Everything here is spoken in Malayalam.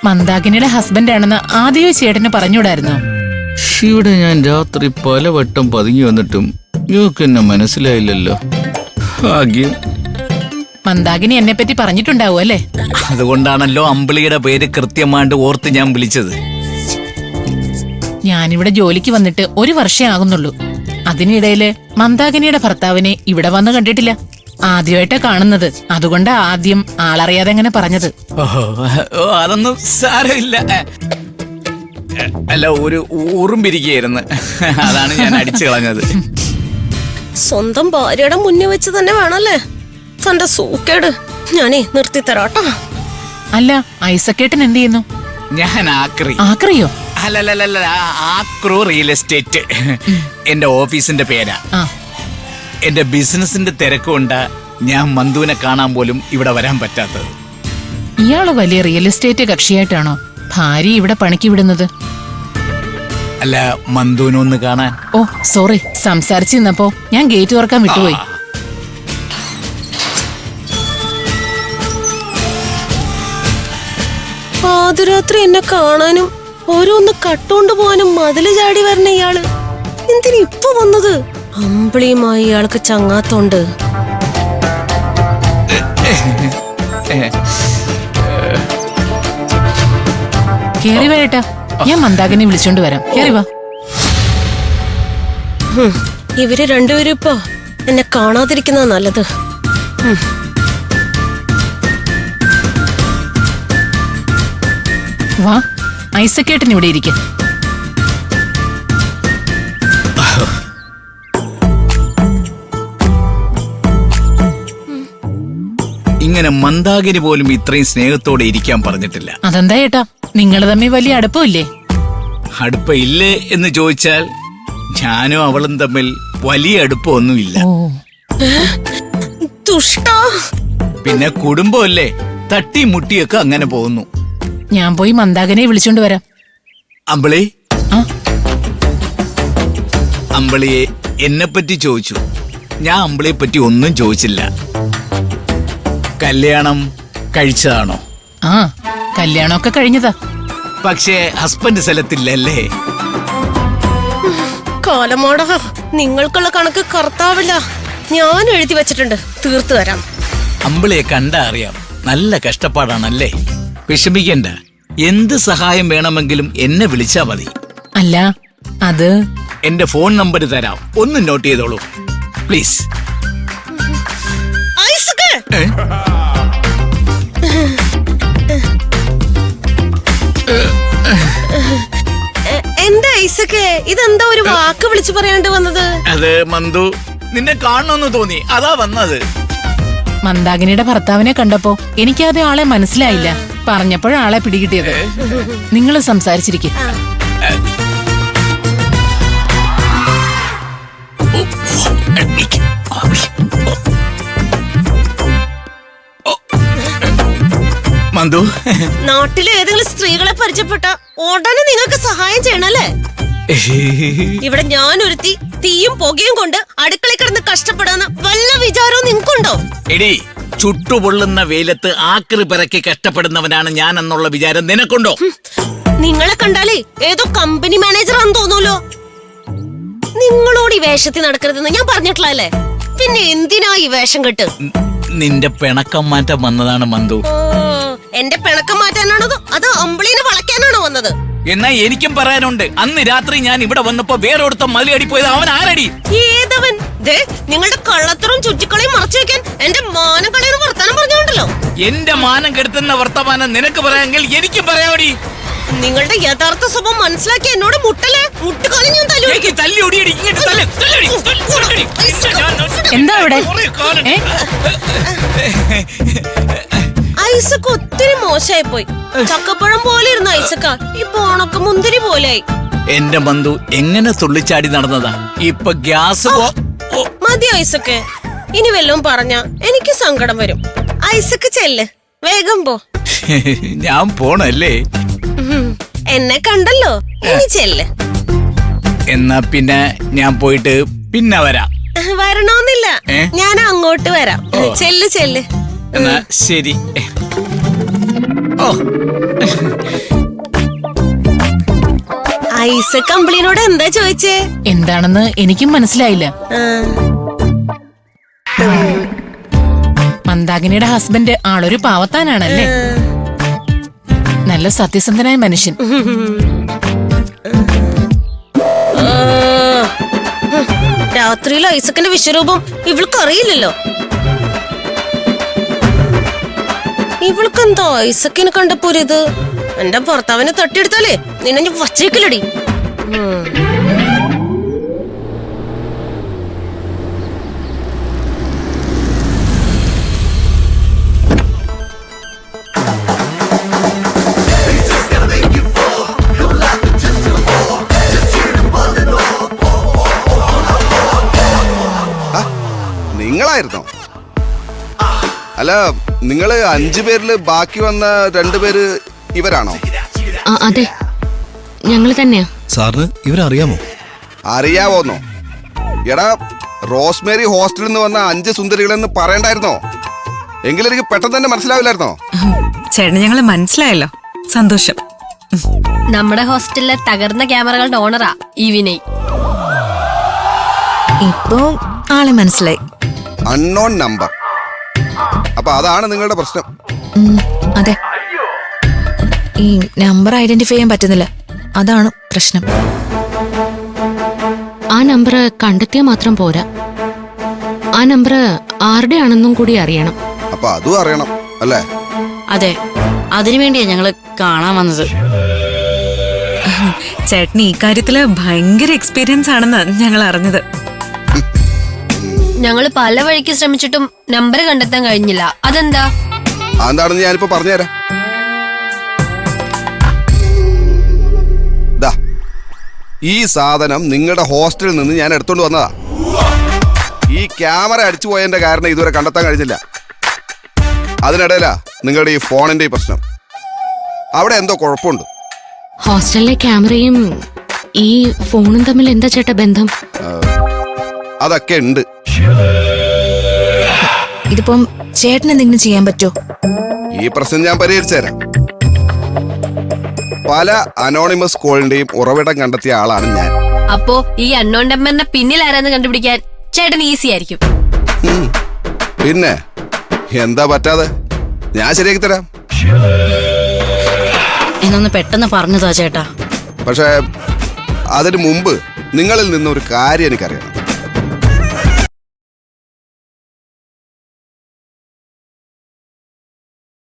മന്ദാകിനിയുടെ ഹസ്ബൻഡ് ആണെന്ന് ആദ്യമേ ചേട്ടന് പറഞ്ഞുകൂടായിരുന്നോ? ഇവിടെ ഞാൻ രാത്രി പലവട്ടം പതുങ്ങി വന്നിട്ടും നിങ്ങൾക്ക് എന്നെ മനസ്സിലായില്ലല്ലോ. ഭാഗ്യം. മന്ദാകിനി എന്നെ പറ്റി പറഞ്ഞിട്ടുണ്ടാവും അല്ലേ? അതുകൊണ്ടാണല്ലോ അമ്പിളിയുടെ പേര് കൃത്യമായിട്ട് ഓർത്ത് ഞാൻ വിളിച്ചത്. ഞാനിവിടെ ജോലിക്ക് വന്നിട്ട് 1 വർഷം ആകുന്നുള്ളൂ. അതിനിടയില് മന്ദാകിനിയുടെ ഭർത്താവിനെ ഇവിടെ വന്ന് കണ്ടിട്ടില്ല. ആദ്യമായിട്ടാ കാണുന്നത്. അതുകൊണ്ടാ ആദ്യം ആളറിയാതെ അങ്ങനെ പറഞ്ഞത്. അതൊന്നും സാരമില്ല. അല്ല, ഒരു ഊറുംപിരിക്കുകയായിരുന്നു. അതാണ് ഞാൻ അടിച്ചു കളഞ്ഞത്. സ്വന്തം ഭാര്യയുടെ മുന്നിൽ വെച്ച് തന്നെ വേണല്ലേ തന്റെ സൂക്കേട്. ഞാനേ നിർത്തിത്തരാട്ടോ. അല്ല, ഐസക്കേട്ടൻ എന്ത് ചെയ്യുന്നു? ഞാൻ ആക്രി. ആക്രിയോ? അല്ലല്ല, ആക്രോ റിയൽ എസ്റ്റേറ്റ് എന്റെ ഓഫീസിന്റെ പേരാ. എന്റെ ബിസിനസിന്റെ തിരക്കുകൊണ്ട് ഞാൻ മന്ദുവിനെ കാണാൻ പോലും ഇവിടെ വരാൻ പറ്റാത്തത്. ഇയാള് വലിയ റിയൽ എസ്റ്റേറ്റ് കക്ഷിയായിട്ടാണോ ഭാര്യ ഇവിടെ പണിക്ക് വിടുന്നത്? അല്ല, മന്ദുവിനൊന്ന് കാണാൻ. ഓ സോറി, സംസാരിച്ചു നിന്നപ്പോ ഞാൻ ഗേറ്റ് തുറക്കാൻ വിട്ടുപോയി. പാതിരാത്രി എന്നെ കാണാനും ഓരോന്ന് കട്ടോണ്ട് പോവാനും മതില് ചാടി വരണ ഇയാള് എന്തിനാ ഇപ്പൊ വന്നത്? അമ്പിളിയുമായി ഇയാൾക്ക് ചങ്ങാത്തോണ്ട്. കേറി വരട്ടാ, ഞാൻ മന്ദാകിനെ വിളിച്ചോണ്ട് വരാം. കേറി വാ. ഇവര് രണ്ടുപേരും ഇപ്പൊ എന്നെ കാണാതിരിക്കുന്ന നല്ലത്. വാ, ഐസക്കേട്ടൻ ഇവിടെ ഇരിക്കും. ഇങ്ങനെ മന്ദാകിനി പോലും ഇത്രയും സ്നേഹത്തോടെ ഇരിക്കാൻ പറഞ്ഞിട്ടില്ല. അതെന്താ ഏട്ടാ, നിങ്ങൾ തമ്മിൽ വലിയ അടുപ്പമില്ലേ? അടുപ്പമില്ലേ എന്ന് ചോദിച്ചാൽ ഞാനും അവളും തമ്മിൽ വലിയ അടുപ്പമൊന്നുമില്ല. ദുഷ്ടാ. പിന്നെ കുടുംബമല്ലേ, തട്ടി മുട്ടിയൊക്കെ അങ്ങനെ പോകുന്നു. ഞാൻ പോയി മന്ദാകിനെ വിളിച്ചോണ്ട് വരാം. അമ്പിളി, അമ്പിളിയെ എന്നെ പറ്റി ചോദിച്ചു. ഞാൻ അമ്പിളിയെ പറ്റി ഒന്നും ചോദിച്ചില്ല. കല്യാണം കഴിച്ചതാണോ? ആ, കല്യാണമൊക്കെ കഴിഞ്ഞതാ. പക്ഷേ ഹസ്ബൻഡ് സ്ഥലത്തില്ലല്ലേ? കാലമാടാ, നിങ്ങൾക്കുള്ള കണക്ക് കർത്താവില്ല. ഞാൻ എഴുതി വെച്ചിട്ടുണ്ട്, തീർത്തു തരാം. അമ്പിളിയെ കണ്ടാ അറിയാം, നല്ല കഷ്ടപ്പാടാണല്ലേ. വിഷമിക്കണ്ട, എന്ത് സഹായം വേണമെങ്കിലും എന്നെ വിളിച്ചാ മതി. അല്ല, അത് എന്റെ ഫോൺ നമ്പർ തരാം, ഒന്ന് നോട്ട് ചെയ്തോളൂ പ്ലീസ്. എന്റെ ഐസക്ക്, ഇതെന്താ ഒരു വാക്ക് വിളിച്ചു പറയാണ്ട് വന്നത്? അത് മന്ദു നിന്നെ കാണണമെന്ന് തോന്നി, അതാ വന്നത്. മന്ദാകിനിയുടെ ഭർത്താവിനെ കണ്ടപ്പോ എനിക്കാദ്യം ആളെ മനസ്സിലായില്ല. പറഞ്ഞപ്പോഴാളെ പിടികിട്ടിയത്. നിങ്ങൾ സംസാരിച്ചിരിക്കും. മന്ദു, നാട്ടിലെ ഏതെങ്കിലും സ്ത്രീകളെ പരിചയപ്പെട്ട ഉടനെ നിങ്ങൾക്ക് സഹായം ചെയ്യണല്ലേ? ഇവിടെ ഞാൻ ഒരുത്തി തീയും പുകയും കൊണ്ട് അടുക്കളയിൽ കിടന്ന് കഷ്ടപ്പെടാന്ന് വല്ല വിചാരവും നിങ്ങൾക്കുണ്ടോ? എടി, ചുട്ടുപൊള്ളുന്ന വെയിലത്ത് ആക്രി പിറക്കി കഷ്ടപ്പെടുന്നവനാണ് ഞാൻ എന്നുള്ള വിചാരം നിനക്കുണ്ടോ? നിങ്ങളെ കണ്ടാലേ ഏതോ കമ്പനി മാനേജർ ആണെന്ന് തോന്നൂലോ. നിങ്ങളോട് ഈ വേഷത്തിൽ നടക്കരുതെന്ന് ഞാൻ പറഞ്ഞിട്ടുള്ളതല്ലേ, പിന്നെ എന്തിനാ ഈ വേഷം കെട്ട്? നിന്റെ പിണക്കം മാറ്റം വന്നതാണ് മന്ദു. എന്റെ പിണക്കം മാറ്റാനാണോ അത് അമ്പിളിനെ വളയ്ക്കാനാണോ വന്നത്? എന്നാ എനിക്കും പറയാനുണ്ട്. അന്ന് രാത്രി ഞാൻ ഇവിടെ വന്നപ്പോ വേറൊരുത്തം മലയടി പോയത് അവൻ ആരടി? ഏതവൻ? നിങ്ങളുടെ കള്ളത്തറും ചുറ്റിക്കളയും മറച്ചു വെക്കാൻ എന്റെ മാനം കളയുന്ന വർത്താനം പറഞ്ഞോണ്ടല്ലോ. എന്റെ മാനം കെടുത്തുന്ന വർത്തമാനം നിനക്ക് പറയാമെങ്കിൽ എനിക്കും പറയാമടി. നിങ്ങളുടെ യഥാർത്ഥ സ്വഭാവം മനസ്സിലാക്കി എന്നോട് മുട്ടുകാലം ഞാൻ എന്താ അവിടെ? ഐസക്ക് ഒത്തിരി മോശമായി പോയി. ചക്കപ്പഴം പോലെ ഇരുന്ന ഐസക്ക ഇപ്പൊ ഉണക്ക മുന്തിരി പോലെയായി. എന്റെ മന്ദു എങ്ങനെ തുള്ളിച്ചാടി നടന്നതാ, ഇപ്പൊ ഗ്യാസ് മതി ഐസക്ക്. ഇനി വല്ലതും പറഞ്ഞ എനിക്ക് സങ്കടം വരും. ഐസക്ക് ചെല്ല്, വേഗം പോ. ഞാൻ പോണല്ലേ? എന്നെ കണ്ടല്ലോ, ഇനി ചെല്ല്. എന്നാ പിന്നെ ഞാൻ പോയിട്ട് പിന്നെ വരാം. വരണോന്നില്ല, ഞാൻ അങ്ങോട്ട് വരാം. ചെല്ല് ചെല്ല്. എന്നാ ശരി. ഓ ഐസക് അമ്പിളിനോട് എന്താ ചോദിച്ചേ? എന്താണെന്ന് എനിക്കും മനസ്സിലായില്ല. മന്ദാകിനിയുടെ ഹസ്ബൻഡ് ആളൊരു പാവത്താനാണല്ലേ? നല്ല സത്യസന്ധനായ മനുഷ്യൻ. രാത്രിയിൽ ഐസക്കിന്റെ വിശ്വരൂപം ഇവൾക്ക് അറിയില്ലല്ലോ. ഇവൾക്ക് എന്തോ ഐസക്കിനെ കണ്ടപ്പോ ഇത് എന്റെ ഭർത്താവിനെ തട്ടിയെടുത്താലേ നിന്നെ ഞാൻ വച്ചേക്കില്ലടി. നിങ്ങളായിരുന്നോ? അല്ല, നിങ്ങള് 5 പേരില് ബാക്കി വന്ന 2 പേര് ഇവരാണോ? അതെ, ഞങ്ങൾ തന്നെയാ. സാറിന് ഇവരറിയാമോ? അറിയാവോന്നോ? എടാ, റോസ്മേരി ഹോസ്റ്റലിൽ നിന്ന് വന്ന 5 സുന്ദരികളെന്ന് പറയണ്ടായിരുന്നോ? എങ്കിലും എനിക്ക് പെട്ടെന്ന് തന്നെ മനസ്സിലാവില്ലായിരുന്നോ? ചേട്ടന് ഞങ്ങള് മനസ്സിലായല്ലോ, സന്തോഷം. നമ്മുടെ ഹോസ്റ്റലിലെ തകർന്ന ക്യാമറകളുടെ ഓണറാ ഈ വിനയ്. ഇപ്പോ ആളെ മനസ്സിലായി. Unknown number. അപ്പൊ അതാണ് നിങ്ങളുടെ പ്രശ്നം. അതെ, ഈ നമ്പർ ഐഡന്റിഫൈ ചെയ്യാൻ പറ്റുന്നില്ല, അതാണ് പ്രശ്നം. ആ നമ്പർ കണ്ടെത്തിയാൽ മാത്രം പോരാ, ആ നമ്പർ ആരുടെ ആണെന്നും കൂടി അറിയണം. അപ്പൊ അതും അറിയണം അല്ലേ? അതെ, അതിനുവേണ്ടിയാ ഞങ്ങള് കാണാൻ വന്നത്. ചേട്ടന് ഈ കാര്യത്തില് ഭയങ്കര എക്സ്പീരിയൻസ് ആണെന്ന് ഞങ്ങൾ അറിഞ്ഞത്. ഞങ്ങൾ പല വഴിക്ക് ശ്രമിച്ചിട്ടും നമ്പർ കണ്ടെത്താൻ കഴിഞ്ഞില്ല. അതെന്താ? അതെന്താണെന്ന് ഞാനിപ്പോ പറഞ്ഞുതരാം. ദാ, ഈ സാധനം നിങ്ങളുടെ ഹോസ്റ്റലിൽ നിന്ന് ഞാൻ എടുത്തോണ്ട് വന്നതാ. ഈ ക്യാമറ അടിച്ചു പോയതിന്റെ കാരണം ഇതുവരെ കണ്ടെത്താൻ കഴിഞ്ഞില്ല. അതിനിടയിലാ നിങ്ങളുടെ ഈ ഫോണിന്റെ ഈ പ്രശ്നം. അവിടെ എന്തോ കുഴപ്പമുണ്ട്. ഹോസ്റ്റലിലെ ക്യാമറയും ഈ ഫോണും തമ്മിൽ എന്താ ചേട്ടാ ബന്ധം? അതൊക്കെ ഉണ്ട്. ഇതിപ്പം ചേട്ടന് എന്തെങ്കിലും ചെയ്യാൻ പറ്റുമോ? ഈ പ്രശ്നം ഞാൻ പരിഹരിച്ചു തരാം. പല അനോണിമസ് കോളിന്റെയും ഉറവിടം കണ്ടെത്തിയ ആളാണ് ഞാൻ. അപ്പോ ഈ അൺനോൺ നമ്പറിന്റെ പിന്നിൽ ആരാന്ന് കണ്ടുപിടിക്കാൻ ചേട്ടൻ ഈസി ആയിരിക്കും. പിന്നെ എന്താ പറ്റാതെ? ഞാൻ ശരിയാക്കി തരാം. എന്നൊന്ന് പെട്ടെന്ന് പറഞ്ഞതാ ചേട്ടാ. പക്ഷെ അതിനു മുമ്പ് നിങ്ങളിൽ നിന്നൊരു കാര്യം എനിക്കറിയണം.